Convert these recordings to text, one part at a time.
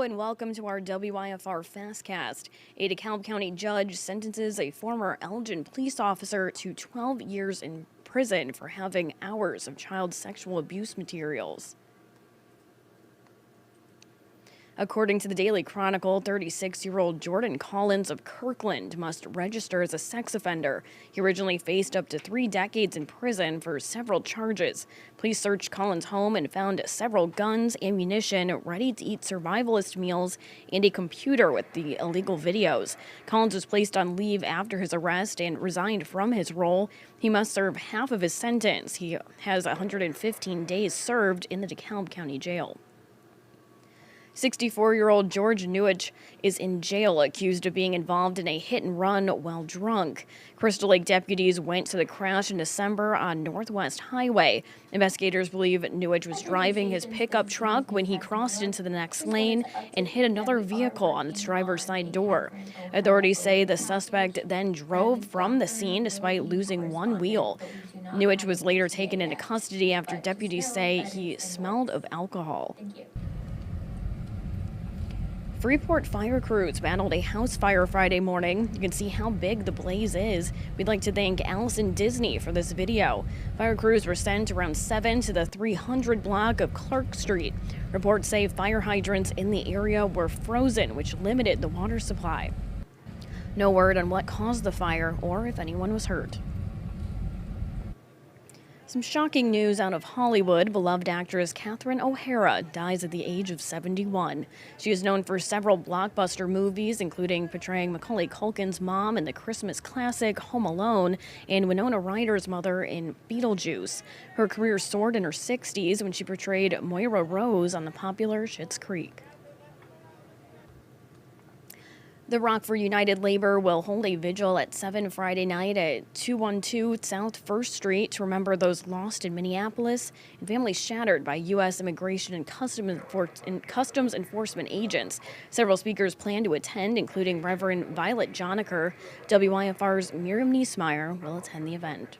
and welcome to our WIFR FastCast. A DeKalb County judge sentences a former Elgin police officer to 12 years in prison for having hours of child sexual abuse materials. According to the Daily Chronicle, 36-year-old Jordan Collins of Kirkland must register as a sex offender. He originally faced up to 3 decades in prison for several charges. Police searched Collins' home and found several guns, ammunition, ready-to-eat survivalist meals, and a computer with the illegal videos. Collins was placed on leave after his arrest and resigned from his role. He must serve half of his sentence. He has 115 days served in the DeKalb County Jail. 64-year-old George Newich is in jail accused of being involved in a hit-and-run while drunk. Crystal Lake deputies went to the crash in December on Northwest Highway. Investigators believe Newich was driving his pickup truck when he crossed into the next lane and hit another vehicle on its driver's side door. Authorities say the suspect then drove from the scene despite losing one wheel. Newich was later taken into custody after deputies say he smelled of alcohol. Freeport fire crews battled a house fire Friday morning. You can see how big the blaze is. We'd like to thank Allison Disney for this video. Fire crews were sent around 7 to the 300 block of Clark Street. Reports say fire hydrants in the area were frozen, which limited the water supply. No word on what caused the fire or if anyone was hurt. Some shocking news out of Hollywood. Beloved actress Catherine O'Hara dies at the age of 71. She is known for several blockbuster movies, including portraying Macaulay Culkin's mom in the Christmas classic Home Alone and Winona Ryder's mother in Beetlejuice. Her career soared in her 60s when she portrayed Moira Rose on the popular Schitt's Creek. The Rockford United Labor will hold a vigil at 7 Friday night at 212 South 1st Street to remember those lost in Minneapolis and families shattered by U.S. Immigration and Customs Enforcement agents. Several speakers plan to attend, including Reverend Violet Joniker. WIFR's Miriam Niesmeyer will attend the event.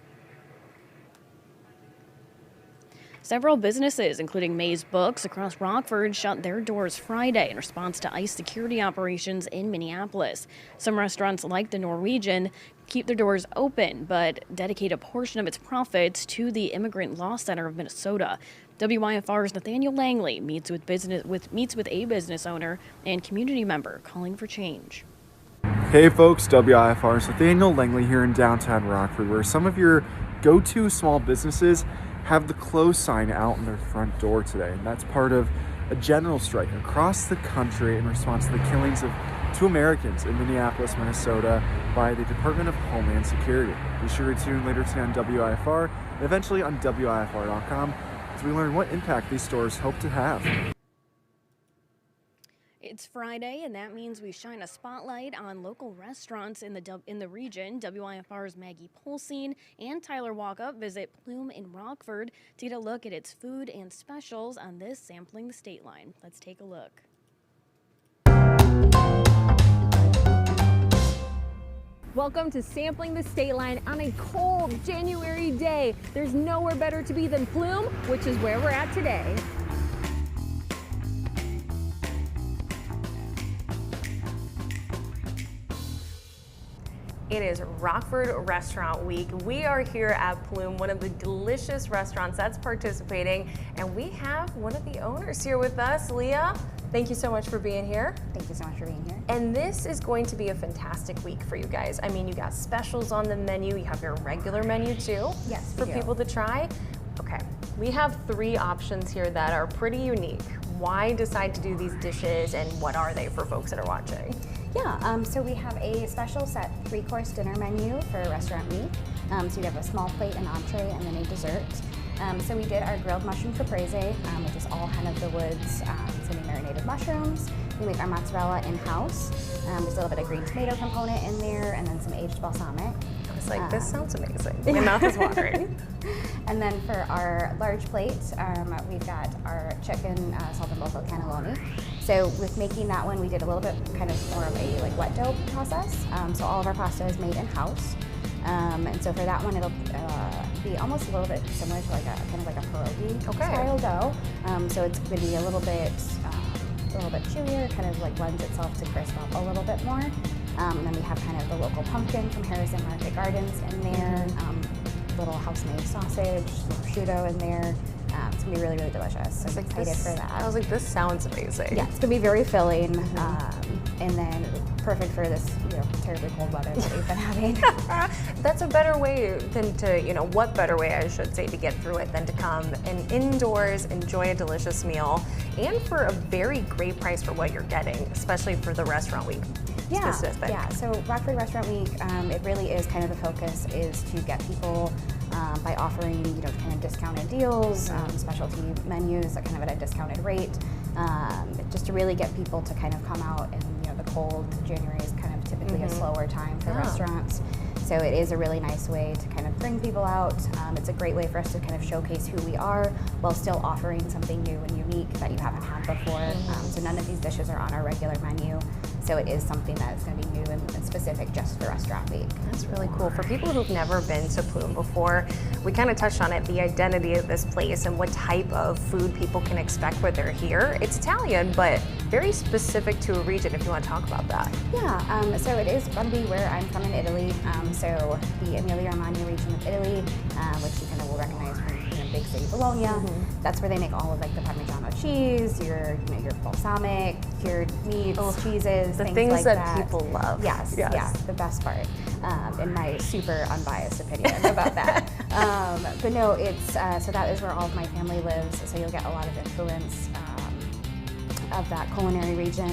Several businesses, including Mays Books across Rockford, shut their doors Friday in response to ICE security operations in Minneapolis. Some restaurants, like the Norwegian, keep their doors open but dedicate a portion of its profits to the Immigrant Law Center of Minnesota. WIFR's Nathaniel Langley meets with a business owner and community member calling for change. Hey folks, WIFR's Nathaniel Langley here in downtown Rockford, where some of your go-to small businesses have the close sign out in their front door today. And that's part of a general strike across the country in response to the killings of 2 Americans in Minneapolis, Minnesota by the Department of Homeland Security. Be sure to tune in later today on WIFR and eventually on WIFR.com as we learn what impact these stores hope to have. It's Friday, and that means we shine a spotlight on local restaurants in the region. WIFR's Maggie Polsine and Tyler Walkup visit Plume in Rockford to get a look at its food and specials on this Sampling the Stateline. Let's take a look. Welcome to Sampling the Stateline on a cold January day. There's nowhere better to be than Plume, which is where we're at today. It is Rockford Restaurant Week. We are here at Plume, one of the delicious restaurants that's participating, and we have one of the owners here with us. Leah, thank you so much for being here. Thank you so much for being here. And this is going to be a fantastic week for you guys. I mean, you got specials on the menu. You have your regular menu too. Yes, for people to try. Okay, we have 3 options here that are pretty unique. Why decide to do these dishes, and what are they for folks that are watching? Yeah, so we have a special set 3-course dinner menu for Restaurant Week. So you have a small plate, an entree, and then a dessert. So we did our grilled mushroom caprese, which is all hen of the woods, semi-marinated mushrooms. We make our mozzarella in-house. There's a little bit of green tomato component in there, and then some aged balsamic. I was like, this sounds amazing. My mouth is watering. And then for our large plate, we've got our chicken salt and buffalo cannelloni. So with making that one, we did a little bit kind of more of a wet dough process. So all of our pasta is made in-house. And so for that one, it'll be almost a little bit similar to like a kind of like a pierogi style dough. So it's going to be a little bit a little bit chewier, kind of like lends itself to crisp up a little bit more. And then we have kind of the local pumpkin from Harrison Market Gardens in there, little house-made sausage, prosciutto in there. It's gonna be really, really delicious. So I'm excited for that. I was like, this sounds amazing. Yeah, it's gonna be very filling, and then perfect for this, terribly cold weather that we've been having. That's a better way than to, what better way I should say to get through it than to come and indoors, enjoy a delicious meal, and for a very great price for what you're getting, especially for the restaurant week. Specific. Yeah, so Rockford Restaurant Week, it really is kind of the focus is to get people by offering, kind of discounted deals, specialty menus kind of at a discounted rate, just to really get people to kind of come out. And the cold January is kind of typically a slower time for restaurants. So it is a really nice way to kind of bring people out. It's a great way for us to kind of showcase who we are while still offering something new and unique that you haven't had before. So none of these dishes are on our regular menu. So it is something that is going to be new and specific just for Restaurant Week. That's really cool. For people who've never been to Plume before, we kind of touched on it, the identity of this place and what type of food people can expect when they're here. It's Italian, but very specific to a region, if you want to talk about that. Yeah, so it is going to be where I'm from in Italy. So the Emilia-Romagna region of Italy, which you kind of will recognize from big city Bologna. That's where they make all of like the Parmigiano cheese, your balsamic, cured meats, cheeses, The things like that people love. Yes, yeah, the best part. In my super unbiased opinion about that. But no, it's so that is where all of my family lives. So you'll get a lot of influence of that culinary region,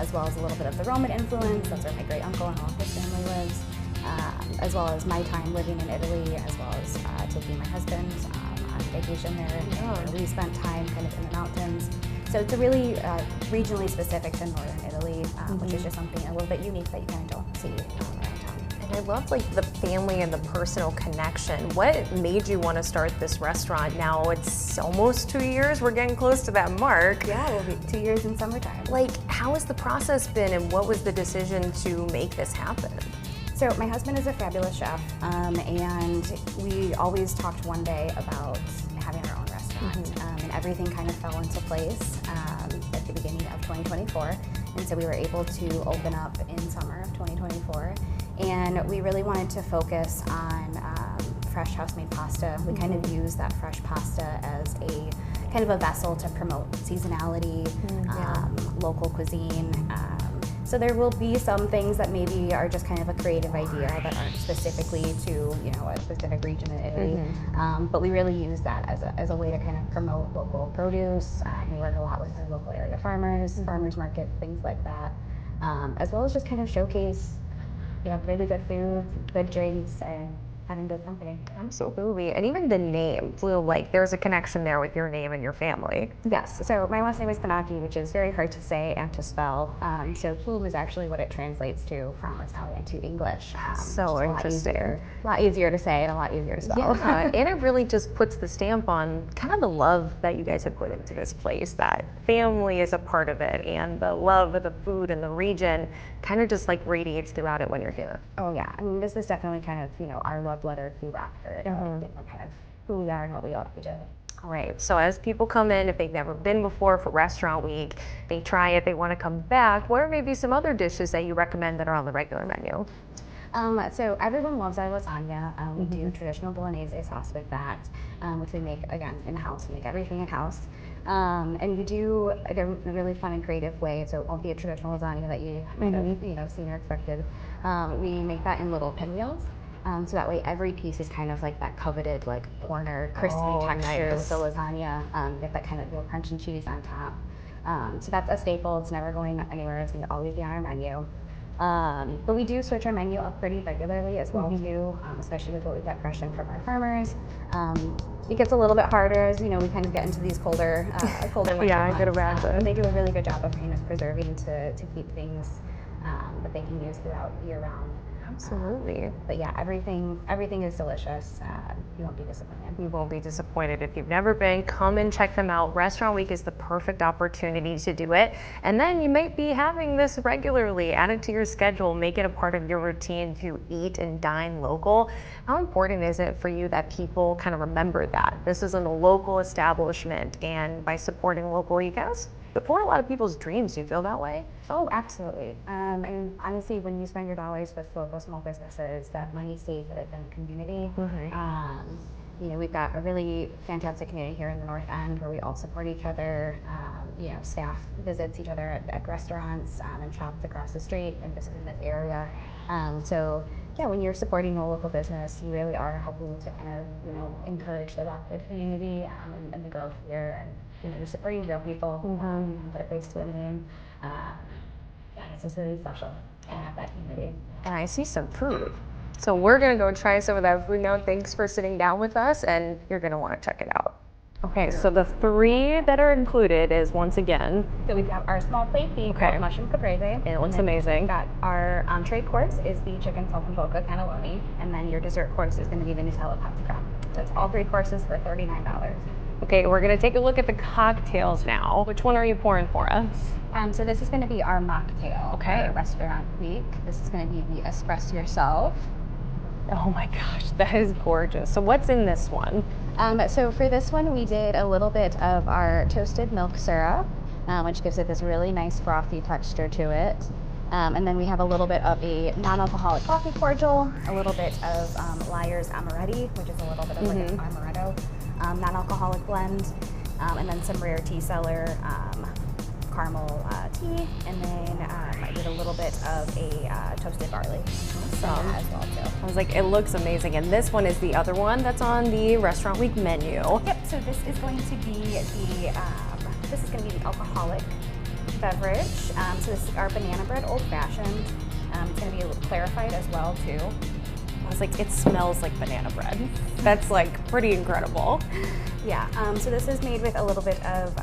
as well as a little bit of the Roman influence. That's where my great uncle and all of his family lives. As well as my time living in Italy, as well as taking my husband on vacation there. We spent time kind of in the mountains. So it's a really regionally specific to northern Italy, which is just something a little bit unique that you kind of don't see around town. And I love like the family and the personal connection. What made you want to start this restaurant? Now it's almost 2 years. We're getting close to that mark. Yeah, it'll be 2 years in summertime. Like, how has the process been, and what was the decision to make this happen? So my husband is a fabulous chef, and we always talked one day about having our own restaurant, and everything kind of fell into place at the beginning of 2024, and so we were able to open up in summer of 2024, and we really wanted to focus on fresh house-made pasta. We kind of use that fresh pasta as a kind of a vessel to promote seasonality, local cuisine. So there will be some things that maybe are just kind of a creative idea that aren't specifically to a specific region in Italy, but we really use that as a way to kind of promote local produce. We work a lot with our local area farmers, farmers market, things like that, as well as just kind of showcase really good food, good drinks, and having good company. Absolutely. And even the name, Plume, like there's a connection there with your name and your family. Yes. So my last name is Panacchi, which is very hard to say and to spell. So Plume is actually what it translates to from Italian to English. So interesting. A lot easier to say and a lot easier to spell. Yeah, and it really just puts the stamp on kind of the love that you guys have put into this place, that family is a part of it, and the love of the food and the region kind of just like radiates throughout it when you're here. Oh yeah, I mean this is definitely kind of our love letter to Rockford, kind of who we are and what we ought to do. All right, so as people come in, if they've never been before for Restaurant Week, they try it, they want to come back, what are maybe some other dishes that you recommend that are on the regular menu? So everyone loves our lasagna. We do traditional bolognese sauce with that, which we make, again, in-house. We make everything in-house. And we do it in a really fun and creative way, so it won't be a traditional lasagna that you might have seen or expected. We make that in little pinwheels. So that way every piece is kind of like that coveted corner crispy texture with the lasagna. Get that kind of little crunch and cheese on top. So that's a staple. It's never going anywhere. It's going to always be on our menu. But we do switch our menu up pretty regularly as well too, especially with what we get fresh in from our farmers. It gets a little bit harder as we kind of get into these colder winter Yeah, I months. could imagine. They do a really good job of preserving to keep things that they can use throughout year round. Absolutely. But yeah, everything is delicious. You won't be disappointed. You won't be disappointed. If you've never been, come and check them out. Restaurant Week is the perfect opportunity to do it. And then you might be having this regularly. Add it to your schedule. Make it a part of your routine to eat and dine local. How important is it for you that people kind of remember that? This isn't a local establishment, and by supporting local, you guys for a lot of people's dreams. Do you feel that way? Oh, absolutely. And honestly, when you spend your dollars with local small businesses, that money stays in the community. You know, we've got a really fantastic community here in the North End where we all support each other. You know, staff visits each other at restaurants and shops across the street and just in this area. So yeah, when you're supporting a local business, you really are helping to kind of, you know, encourage the local community and the growth here, and you know, you're supporting real people, put a face to a name. Yeah, it's just really special to have that community. And I see some food. So we're gonna go try some of that food now. Thanks for sitting down with us, and you're gonna wanna check it out. Okay, so the 3 that are included is, once again, So we've got our small plate, the grilled mushroom caprese. it looks amazing. We've got our entree course is the chicken saltimbocca cannelloni, and then your dessert course is going to be the Nutella pasta. So it's all 3 courses for $39. Okay, we're gonna take a look at the cocktails now. Which one are you pouring for us? So this is going to be our mocktail. Okay. For Restaurant Week. This is going to be the Espresso Yourself. Oh my gosh, that is gorgeous. So what's in this one? So for this one, we did a little bit of our toasted milk syrup, which gives it this really nice frothy texture to it. And then we have a little bit of a non-alcoholic coffee cordial, a little bit of Liar's Amaretti, which is a little bit of like an amaretto non-alcoholic blend, and then some rare tea cellar caramel tea, and then I did a little bit of a toasted barley as well too. I was like, it looks amazing. And this one is the other one that's on the Restaurant Week menu. Yep. So this is going to be the alcoholic beverage. So this is our banana bread old fashioned. It's going to be a little clarified as well too. I was like, it smells like banana bread. That's like pretty incredible. Yeah. So this is made with a little bit of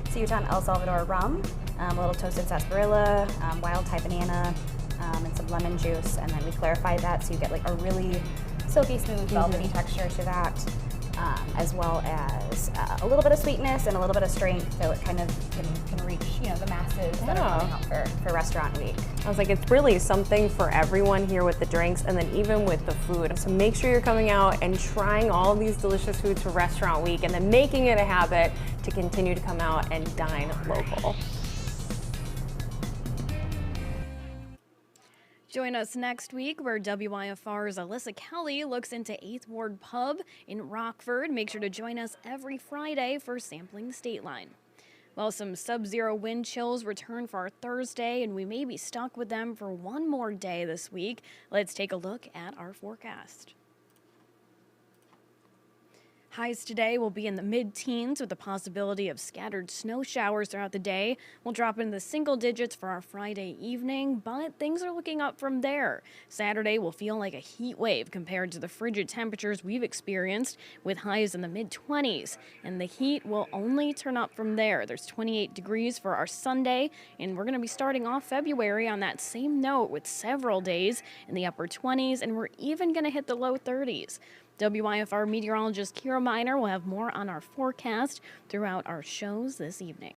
Ciutan El Salvador rum, a little toasted sarsaparilla, wild Thai banana, and some lemon juice, and then we clarify that so you get like a really silky smooth velvety texture to that, as well as a little bit of sweetness and a little bit of strength, so it kind of can reach, you know, the masses that are coming out for Restaurant Week. I was like, it's really something for everyone here with the drinks and then even with the food. So make sure you're coming out and trying all of these delicious foods for Restaurant Week and then making it a habit to continue to come out and dine local. Join us next week where WIFR's Alyssa Kelly looks into 8th Ward Pub in Rockford. Make sure to join us every Friday for Sampling the Stateline. Well, some sub-zero wind chills return for our Thursday, and we may be stuck with them for one more day this week. Let's take a look at our forecast. Highs today will be in the mid-teens with the possibility of scattered snow showers throughout the day. We'll drop into the single digits for our Friday evening, but things are looking up from there. Saturday will feel like a heat wave compared to the frigid temperatures we've experienced with highs in the mid-20s. And the heat will only turn up from there. There's 28 degrees for our Sunday, and we're going to be starting off February on that same note with several days in the upper 20s, and we're even going to hit the low 30s. WIFR meteorologist Kira Miner will have more on our forecast throughout our shows this evening.